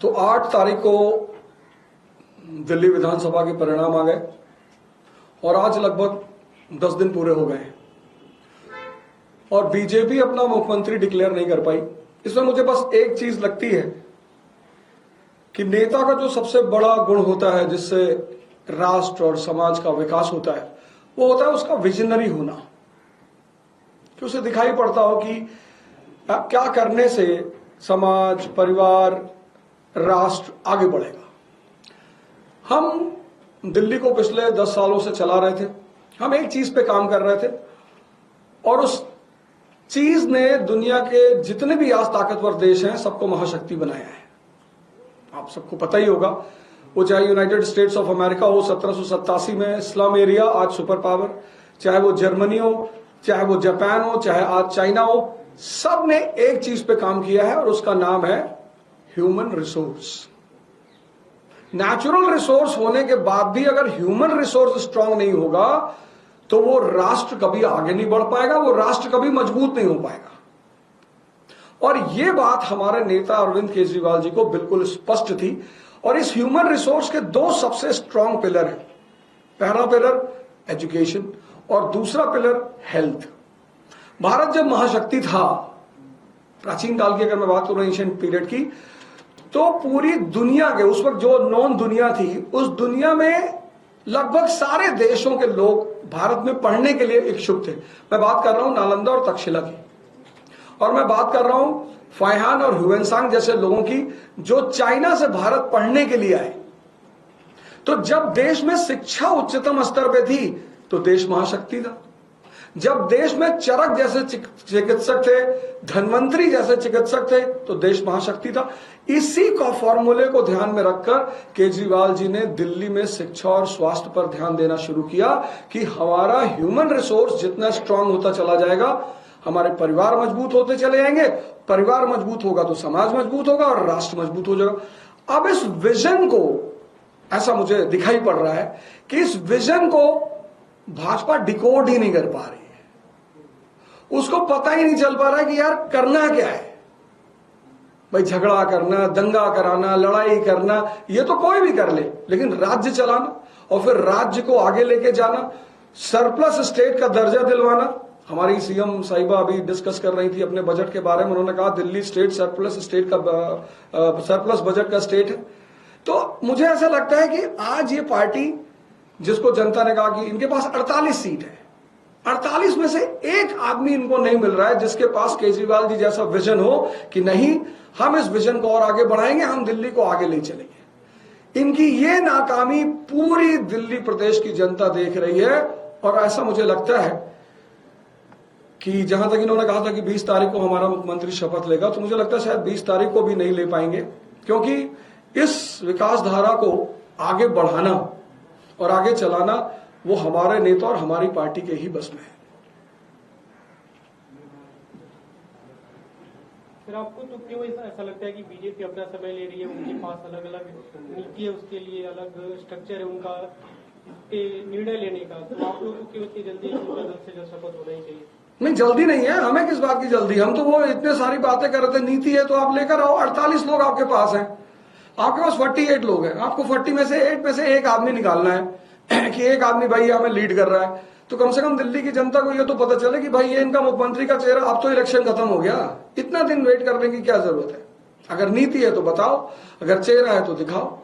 तो 8 तारीख को दिल्ली विधानसभा के परिणाम आ गए और आज लगभग 10 दिन पूरे हो गए हैं और बीजेपी अपना मुख्यमंत्री डिक्लेयर नहीं कर पाई। इसमें मुझे बस एक चीज लगती है कि नेता का जो सबसे बड़ा गुण होता है जिससे राष्ट्र और समाज का विकास होता है वो होता है उसका विजनरी होना, कि उसे दिखाई पड़ता हो कि क्या करने से समाज, परिवार, राष्ट्र आगे बढ़ेगा। हम दिल्ली को पिछले 10 सालों से चला रहे थे, हम एक चीज पे काम कर रहे थे और उस चीज ने दुनिया के जितने भी आज ताकतवर देश हैं सबको महाशक्ति बनाया है। आप सबको पता ही होगा, वो चाहे यूनाइटेड स्टेट्स ऑफ अमेरिका हो 1787 में स्लम एरिया आज सुपर पावर, चाहे वो जर्मनी हो, चाहे वो जापान हो, चाहे आज चाइना हो, सब ने एक चीज पे काम किया है और उसका नाम है ह्यूमन रिसोर्स। नेचुरल रिसोर्स होने के बाद भी अगर ह्यूमन रिसोर्स स्ट्रांग नहीं होगा तो वो राष्ट्र कभी आगे नहीं बढ़ पाएगा, वो राष्ट्र कभी मजबूत नहीं हो पाएगा। और ये बात हमारे नेता अरविंद केजरीवाल जी को बिल्कुल स्पष्ट थी और इस ह्यूमन रिसोर्स के 2 सबसे स्ट्रांग पिलर हैं। पहला पिलर एजुकेशन और दूसरा पिलर हेल्थ। भारत जब महाशक्ति था, प्राचीन काल की अगर मैं बात करूं एशियन पीरियड की, तो पूरी दुनिया के उस वक्त जो नॉन दुनिया थी उस दुनिया में लगभग सारे देशों के लोग भारत में पढ़ने के लिए इच्छुक थे। मैं बात कर रहा हूं नालंदा और तक्षशिला की, और मैं बात कर रहा हूं फाइहान और ह्यूएनसांग जैसे लोगों की जो चाइना से भारत पढ़ने के लिए आए। तो जब देश में शिक्षा उच्चतम स्तर पे थी तो देश महाशक्ति था। जब देश में चरक जैसे चिकित्सक थे, धन्वंतरी जैसे चिकित्सक थे, तो देश महाशक्ति था। इसी का फॉर्मूले को ध्यान में रखकर केजरीवाल जी ने दिल्ली में शिक्षा और स्वास्थ्य पर ध्यान देना शुरू किया कि हमारा ह्यूमन रिसोर्स जितना स्ट्रांग होता चला जाएगा, हमारे परिवार मजबूत होते चले जाएंगे, परिवार मजबूत होगा तो समाज मजबूत होगा और राष्ट्र मजबूत हो जाएगा। अब इस विजन को, ऐसा मुझे दिखाई पड़ रहा है कि इस विजन को भाजपा डिकोड ही नहीं कर पा रही है। उसको पता ही नहीं चल पा रहा है कि यार करना क्या है। भाई झगड़ा करना, दंगा कराना, लड़ाई करना, ये तो कोई भी कर ले, लेकिन राज्य चलाना और फिर राज्य को आगे लेके जाना, सरप्लस स्टेट का दर्जा दिलवाना। हमारी सीएम साहिबा अभी डिस्कस कर रही थी अपने बजट के बारे में, उन्होंने कहा दिल्ली स्टेट सरप्लस स्टेट का सरप्लस बजट का स्टेट है। तो मुझे ऐसा लगता है कि आज ये पार्टी जिसको जनता ने कहा कि इनके पास 48 सीट है, 48 में से एक आदमी इनको नहीं मिल रहा है जिसके पास केजरीवाल जी जैसा विजन हो कि नहीं हम इस विजन को और आगे बढ़ाएंगे, हम दिल्ली को आगे ले चलेंगे। इनकी ये नाकामी पूरी दिल्ली प्रदेश की जनता देख रही है और ऐसा मुझे लगता है कि जहां तक इन्होंने कहा था कि 20 तारीख को हमारा मुख्यमंत्री शपथ लेगा, तो मुझे लगता है शायद 20 तारीख को भी नहीं ले पाएंगे, क्योंकि इस विकास धारा को आगे बढ़ाना और आगे चलाना वो हमारे नेता और हमारी पार्टी के ही बस में है। फिर आपको तो क्यों ऐसा लगता है कि बीजेपी अपना समय ले रही है? उनके पास अलग अलग नीति है, उसके लिए अलग स्ट्रक्चर है उनका निर्णय लेने का, तो आप लोगों को क्यों इतनी जल्दी जल्द से जल्द शपथ होना ही चाहिए? नहीं, जल्दी नहीं है, हमें किस बात की जल्दी। हम तो वो इतने सारी बातें कर रहे थे, नीति है तो आप लेकर आओ। 48 लोग आपके पास हैं, आपके पास 48 लोग हैं, आपको 40 में से 8 में से एक आदमी निकालना है कि एक आदमी भाई हमें लीड कर रहा है। तो कम से कम दिल्ली की जनता को ये तो पता चले कि भाई ये इनका मुख्यमंत्री का चेहरा। अब तो इलेक्शन खत्म हो गया, इतना दिन वेट करने की क्या जरूरत है? अगर नीति है तो बताओ, अगर चेहरा है तो दिखाओ।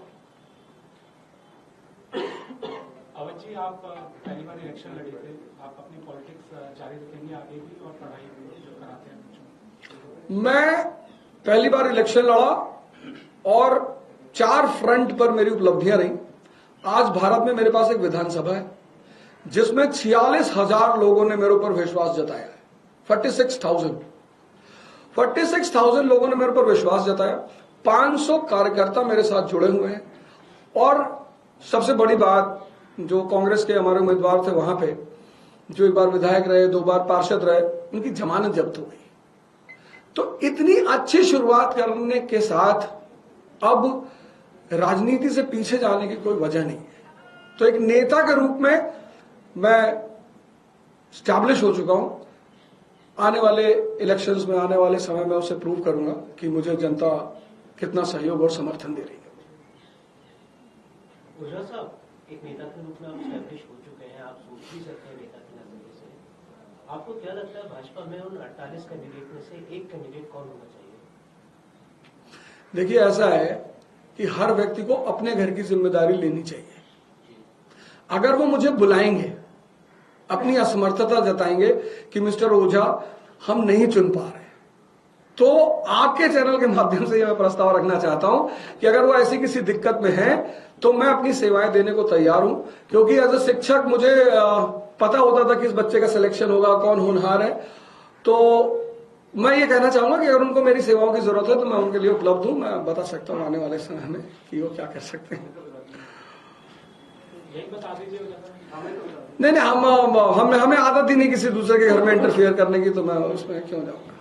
अवध जी, आप पहली बार इलेक्शन लड़े थे, आप अपनी पॉलिटिक्स जारी रखेंगे आगे भी और पढ़ाई भी जो कराते हैं? मैं पहली बार इलेक्शन लड़ा और 4 फ्रंट पर मेरी उपलब्धियां रही। आज भारत में मेरे पास एक विधानसभा है जिसमें 46,000 लोगों ने मेरे ऊपर विश्वास जताया है। 46,000 लोगों ने मेरे ऊपर विश्वास जताया। 500 कार्यकर्ता मेरे साथ जुड़े हुए हैं और सबसे बड़ी बात, जो कांग्रेस के हमारे उम्मीदवार थे वहां पे, जो एक बार विधायक रहे, 2 बार पार्षद रहे, उनकी जमानत जब्त हो गई। तो इतनी अच्छी शुरुआत करने के साथ अब राजनीति से पीछे जाने की कोई वजह नहीं है। तो एक नेता के रूप में मैं स्टैब्लिश हो चुका हूं। आने वाले इलेक्शंस में, आने वाले समय में उसे प्रूव करूंगा कि मुझे जनता कितना सहयोग और समर्थन दे रही है। ओझा साहब, एक नेता के रूप में आप स्टैब्लिश हो चुके हैं, आप सोच भी सकते हैं नेता के नजरिए से। आपको क्या लगता है भाजपा में उन 48 कैंडिडेट में से एक कैंडिडेट कौन होना चाहिए? देखिए, ऐसा है कि हर व्यक्ति को अपने घर की जिम्मेदारी लेनी चाहिए। अगर वो मुझे बुलाएंगे, अपनी असमर्थता जताएंगे कि मिस्टर ओझा हम नहीं चुन पा रहे, तो आपके चैनल के माध्यम से मैं प्रस्ताव रखना चाहता हूं कि अगर वो ऐसी किसी दिक्कत में है तो मैं अपनी सेवाएं देने को तैयार हूं। क्योंकि एज अ शिक्षक मुझे पता होता था कि इस बच्चे का सिलेक्शन होगा, कौन होनहार है। तो मैं ये कहना चाहूंगा कि अगर उनको मेरी सेवाओं की जरूरत है तो मैं उनके लिए उपलब्ध हूं। मैं बता सकता हूं आने वाले समय में कि वो क्या कर सकते हैं। नहीं, हमें आदत ही नहीं किसी दूसरे के घर में इंटरफेयर करने की, तो मैं उसमें क्यों जाऊंगा।